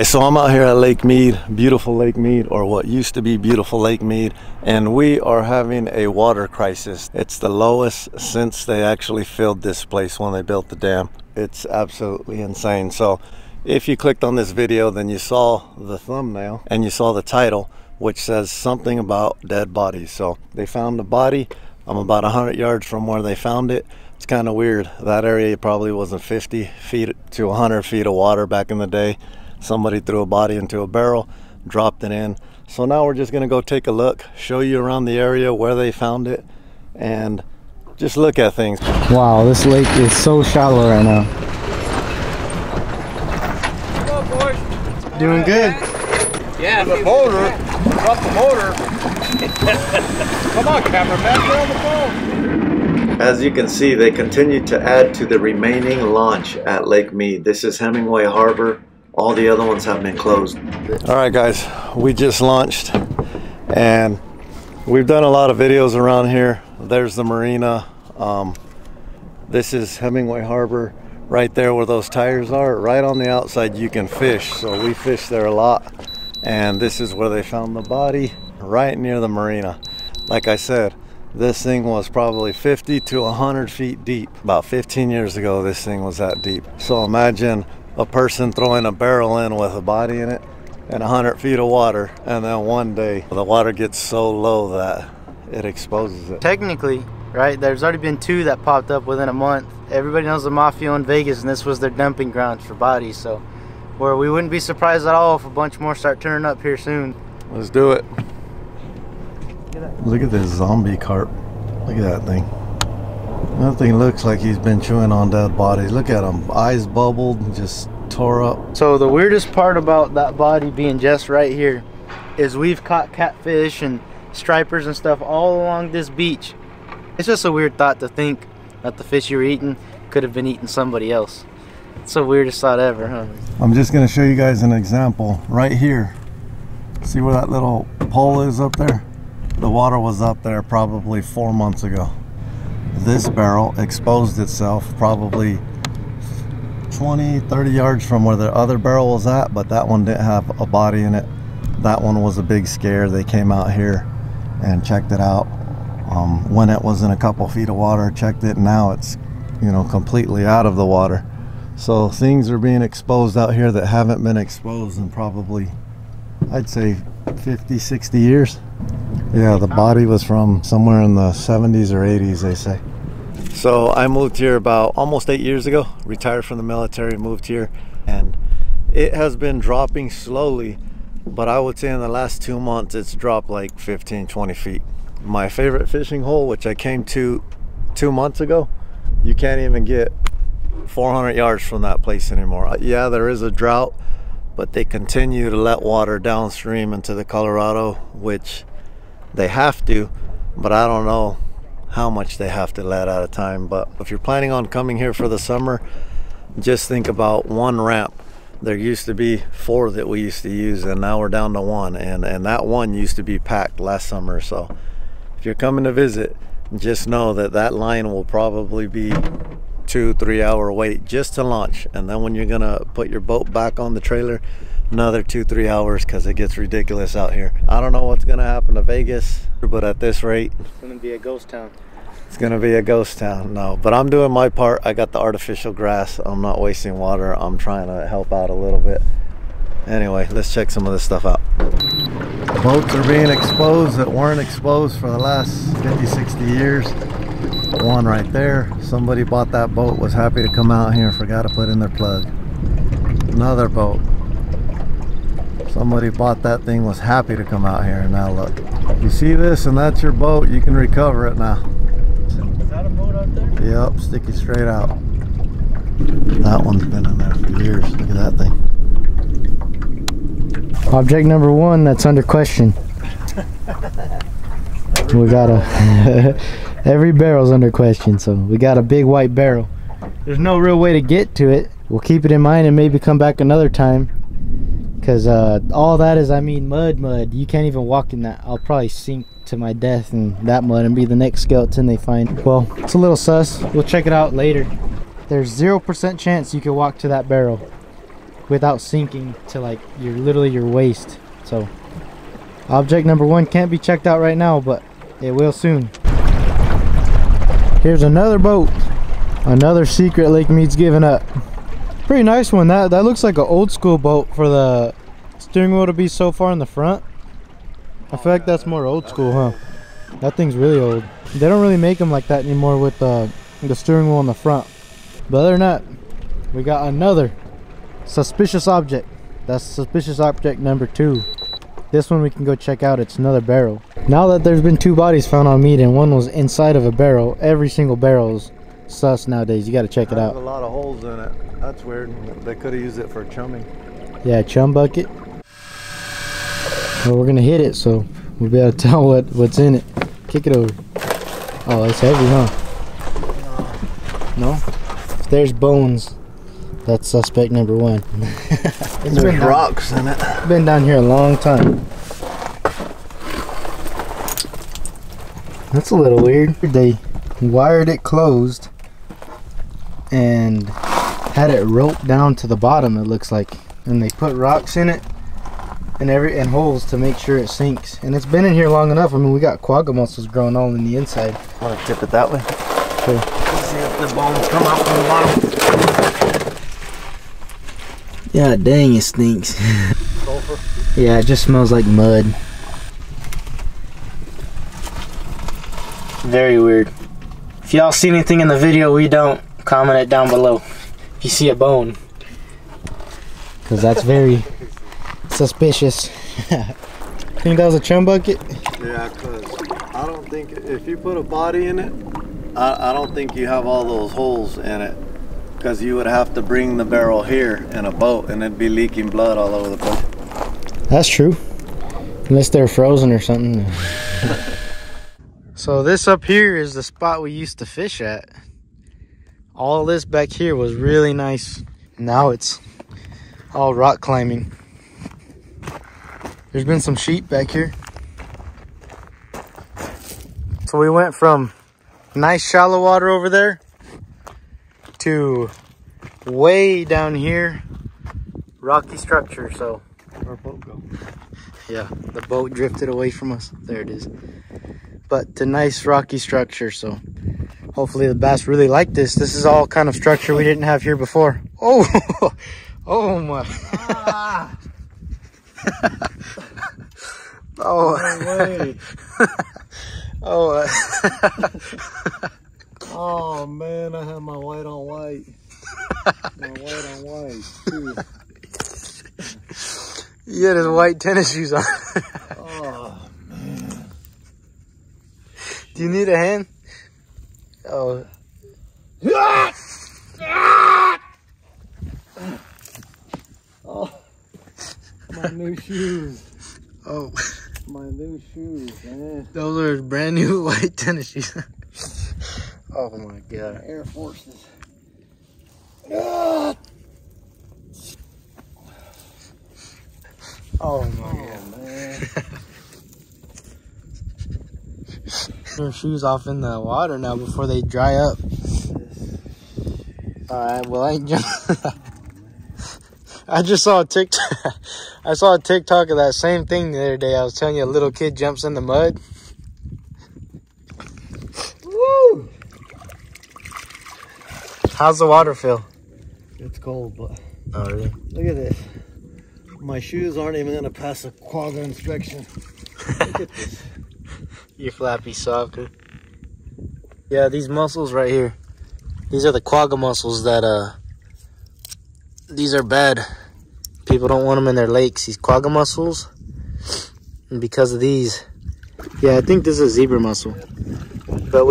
So I'm out here at Lake Mead, beautiful Lake Mead, or what used to be beautiful Lake Mead, and we are having a water crisis. It's the lowest since they actually filled this place when they built the dam. It's absolutely insane. So if you clicked on this video, then you saw the thumbnail and you saw the title, which says something about dead bodies. So they found the body. I'm about 100 yards from where they found it. It's kind of weird. That area probably wasn't 50 feet to 100 feet of water back in the day. Somebody threw a body into a barrel, dropped it in. So now we're just gonna go take a look, show you around the area where they found it, and just look at things. Wow, this lake is so shallow right now. Come on, boys. Doing good. Yeah, the motor. Drop the motor. Come on, cameraman, get on the phone. As you can see, they continue to add to the remaining launch at Lake Mead. This is Hemingway Harbor. All the other ones have been closed. All right, guys, we just launched and we've done a lot of videos around here. There's the marina. This is Hemingway Harbor. Right there where those tires are, right on the outside, you can fish. So we fish there a lot. And this is where they found the body, right near the marina. Like I said, this thing was probably 50 to 100 feet deep. About 15 years ago, this thing was that deep. So imagine a person throwing a barrel in with a body in it and 100 feet of water, and then one day the water gets so low that it exposes it. Technically, right, there's already been 2 that popped up within a month. Everybody knows the mafia in Vegas, and this was their dumping ground for bodies, so where we wouldn't be surprised at all if a bunch more start turning up here soon. Let's do it. Look at this zombie carp. Look at that thing. That thing looks like he's been chewing on dead bodies. Look at him, eyes bubbled, just tore up. So the weirdest part about that body being just right here is we've caught catfish and stripers and stuff all along this beach. It's just a weird thought to think that the fish you were eating could have been eating somebody else. It's the weirdest thought ever, huh? I'm just gonna show you guys an example right here. See where that little pole is up there? The water was up there probably 4 months ago. This barrel exposed itself probably 20-30 yards from where the other barrel was at, but that one didn't have a body in it. That one was a big scare. They came out here and checked it out when it was in a couple feet of water, checked it, and now it's, you know, completely out of the water. So things are being exposed out here that haven't been exposed in probably, I'd say, 50-60 years. Yeah, the body was from somewhere in the 70s or 80s, they say. So I moved here about almost 8 years ago, retired from the military, moved here, and it has been dropping slowly, but I would say in the last 2 months it's dropped like 15-20 feet. My favorite fishing hole, which I came to 2 months ago, you can't even get 400 yards from that place anymore. Yeah, there is a drought, but they continue to let water downstream into the Colorado, which they have to, but I don't know how much they have to let at a time. But if you're planning on coming here for the summer, just think about one ramp. There used to be 4 that we used to use, and now we're down to 1, and that one used to be packed last summer. So if you're coming to visit, just know that that line will probably be 2-3 hour wait just to launch, and then when you're gonna put your boat back on the trailer, another 2-3 hours, because it gets ridiculous out here. I don't know what's gonna happen to Vegas, but at this rate, It's gonna be a ghost town. it's gonna be a ghost town. No, but I'm doing my part. I got the artificial grass. I'm not wasting water. I'm trying to help out a little bit. Anyway, let's check some of this stuff out. Boats are being exposed that weren't exposed for the last 50-60 years. One right there. Somebody bought that boat, was happy to come out here and forgot to put in their plug. Another boat. Somebody bought that thing, was happy to come out here, and now look. You see this, and that's your boat. You can recover it now. Is that a boat out there? Yep, stick it straight out. That one's been in there for years. Look at that thing. Object number 1 that's under question. We got a every barrel's under question, so we got a big white barrel. There's no real way to get to it. We'll keep it in mind and maybe come back another time, because all that is, I mean, mud. You can't even walk in that. I'll probably sink to my death in that mud and be the next skeleton they find. Well, it's a little sus. We'll check it out later. There's 0% chance you can walk to that barrel. without sinking to like literally your waist. So object number 1 can't be checked out right now, but it will soon. Here's another boat, another secret Lake Mead's giving up. Pretty nice one. That looks like an old school boat for the steering wheel to be so far in the front. I feel like that's more old school, huh? That thing's really old. They don't really make them like that anymore with the steering wheel in the front. But other than that, we got another suspicious object. That's suspicious object number 2. This one we can go check out. It's another barrel. Now that there's been 2 bodies found on Mead and one was inside of a barrel, every single barrel is sus nowadays. You got to check it out. There's a lot of holes in it. That's weird. They could have used it for chumming. Yeah, chum bucket. Well, we're gonna hit it, so we'll be able to tell what's in it. Kick it over. Oh, it's heavy, huh? No? If there's bones, that's suspect number 1. There's rocks in it. Been down here a long time. That's a little weird. They wired it closed and had it roped down to the bottom, it looks like, and they put rocks in it and holes to make sure it sinks. And it's been in here long enough. I mean, we got quagga mussels growing all in the inside. Want to tip it that way? Okay. Let's see if the bones come out from the bottom. Yeah, dang, it stinks. Sulfur? Yeah, it just smells like mud. Very weird. If y'all see anything in the video we don't, comment it down below. If you see a bone. Because that's very suspicious. Think that was a chum bucket? Yeah, because I don't think if you put a body in it, I don't think you have all those holes in it. Because you would have to bring the barrel here in a boat and it'd be leaking blood all over the boat. That's true. Unless they're frozen or something. So this up here is the spot we used to fish at. All this back here was really nice. Now it's all rock climbing. There's been some sheep back here. So we went from nice shallow water over there to way down here, rocky structure. So Where'd our boat go? yeah, the boat drifted away from us. There it is. But to nice rocky structure. So hopefully the bass really like this. This is all kind of structure we didn't have here before. Oh, oh my. Ah. Oh, No way. oh. Oh man, I have my white on white. My white on white too. He had his white tennis shoes on. Oh man. Do you need a hand? Oh. Oh, my new shoes. Oh. My new shoes, man. Those are his brand new white tennis shoes. Oh my god. Air Forces. Oh my god, man. Their shoes off in the water now before they dry up. Alright, well I ain't I just saw a TikTok. I saw a TikTok of that same thing the other day. I was telling you, a little kid jumps in the mud. Woo! How's the water feel? It's cold, but Oh really? look at this. My shoes aren't even gonna pass a quagga inspection. Look at this. Your flappy socker. Yeah, these mussels right here. These are the quagga mussels that these are bad. People don't want them in their lakes. These quagga mussels. And because of these, yeah, I think this is a zebra mussel. But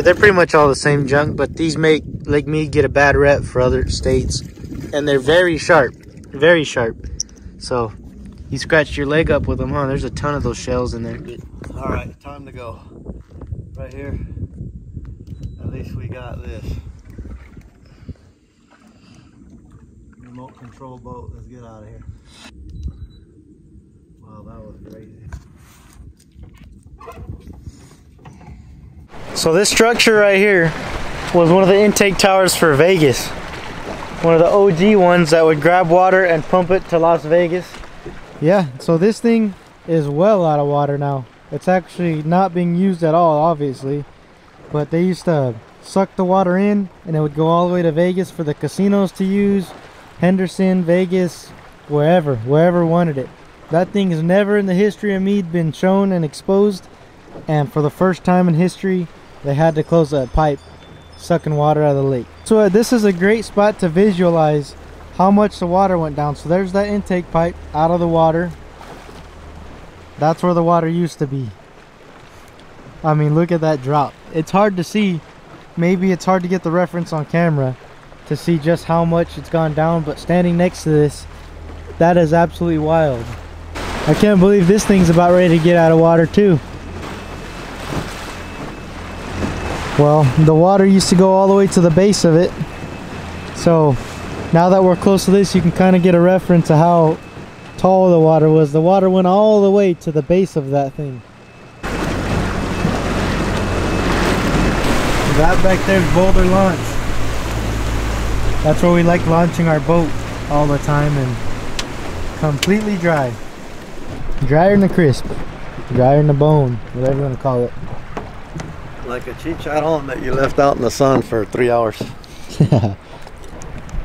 they're pretty much all the same junk, but these make Lake Mead get a bad rep for other states. And they're very sharp, very sharp. So you scratched your leg up with them, huh? There's a ton of those shells in there. All right, time to go. Right here. At least we got this. Remote control boat. Let's get out of here. Wow, that was crazy. So this structure right here was one of the intake towers for Vegas. One of the OG ones that would grab water and pump it to Las Vegas. Yeah, so this thing is well out of water now. It's actually not being used at all, obviously. But they used to suck the water in and it would go all the way to Vegas for the casinos to use. Henderson, Vegas, wherever wanted it. That thing has never in the history of Mead been shown and exposed. And for the first time in history, they had to close that pipe sucking water out of the lake. So this is a great spot to visualize how much the water went down. So there's that intake pipe out of the water. That's where the water used to be. I mean, look at that drop. It's hard to see. Maybe it's hard to get the reference on camera to see just how much it's gone down, but standing next to this, that is absolutely wild. I can't believe this thing's about ready to get out of water too. Well, the water used to go all the way to the base of it. So now that we're close to this, you can kind of get a reference of how tall the water was. The water went all the way to the base of that thing. That back there's Boulder Launch. That's where we like launching our boat all the time, and completely dry. Drier than a crisp. Drier than a bone, whatever you want to call it. Like a chicharron that you left out in the sun for 3 hours.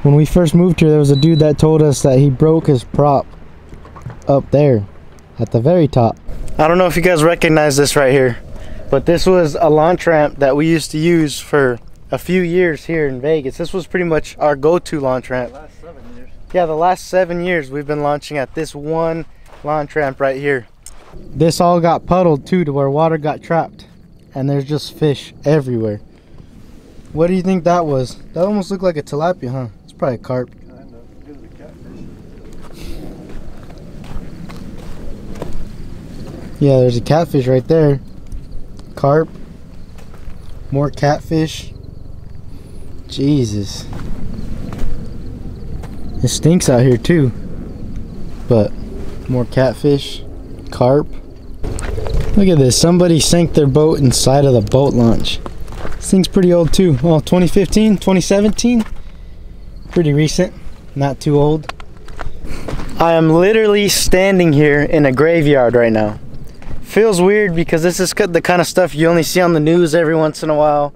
When we first moved here, there was a dude that told us that he broke his prop up there at the very top. I don't know if you guys recognize this right here, but this was a launch ramp that we used to use for a few years here in Vegas. This was pretty much our go-to launch ramp. The last 7 years. Yeah, the last 7 years we've been launching at this one launch ramp right here. This all got puddled too, to where water got trapped, and there's just fish everywhere. What do you think that was? That almost looked like a tilapia, huh? It's probably a carp. Kind of. Gives a catfish. Yeah, there's a catfish right there. Carp. More catfish. Jesus. It stinks out here too. But more catfish. Carp. Look at this. Somebody sank their boat inside of the boat launch. This thing's pretty old too. Oh, 2015, 2017. Pretty recent. Not too old. I am literally standing here in a graveyard right now. Feels weird because this is the kind of stuff you only see on the news every once in a while,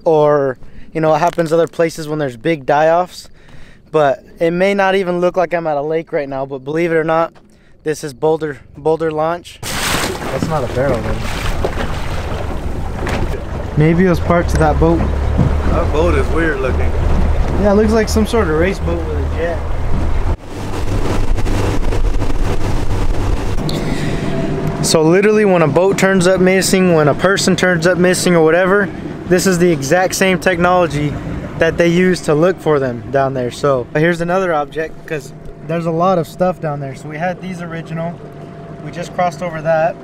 or you know, it happens other places when there's big die-offs. But it may not even look like I'm at a lake right now, but believe it or not, this is Boulder Launch. That's not a barrel though. Maybe it was parts of that boat. That boat is weird looking. Yeah, it looks like some sort of race boat with a jet. So literally when a boat turns up missing, when a person turns up missing or whatever, this is the exact same technology that they use to look for them down there. So here's another object, because there's a lot of stuff down there. So we had these original, we just crossed over that,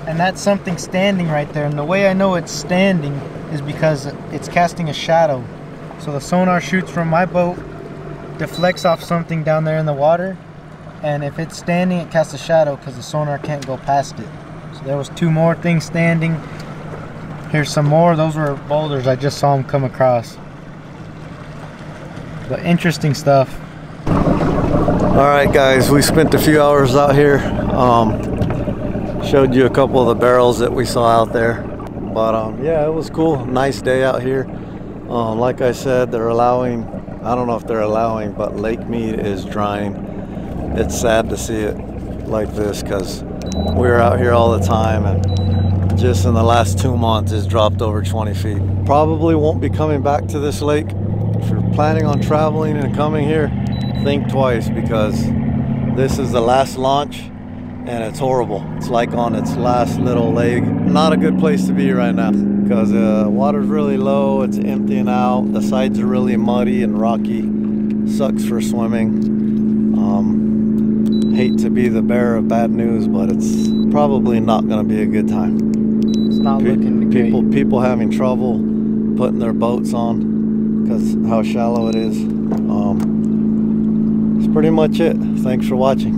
and that's something standing right there. And the way I know it's standing is because it's casting a shadow. So the sonar shoots from my boat, deflects off something down there in the water, and if it's standing, it casts a shadow because the sonar can't go past it. So there was 2 more things standing. Here's some more. Those were boulders. I just saw them come across. But interesting stuff. All right, guys, we spent a few hours out here. Showed you a couple of the barrels that we saw out there. But yeah, it was cool. Nice day out here. Like I said, they're allowing, I don't know if they're allowing, but Lake Mead is drying. It's sad to see it like this because we're out here all the time, and just in the last 2 months it's dropped over 20 feet. Probably won't be coming back to this lake. If you're planning on traveling and coming here, think twice, because this is the last launch and it's horrible. It's like on its last little leg. Not a good place to be right now because the water's really low, it's emptying out, the sides are really muddy and rocky. Sucks for swimming. Hate to be the bearer of bad news, but it's probably not going to be a good time. It's not looking great. People having trouble putting their boats on because how shallow it is. That's pretty much it. Thanks for watching.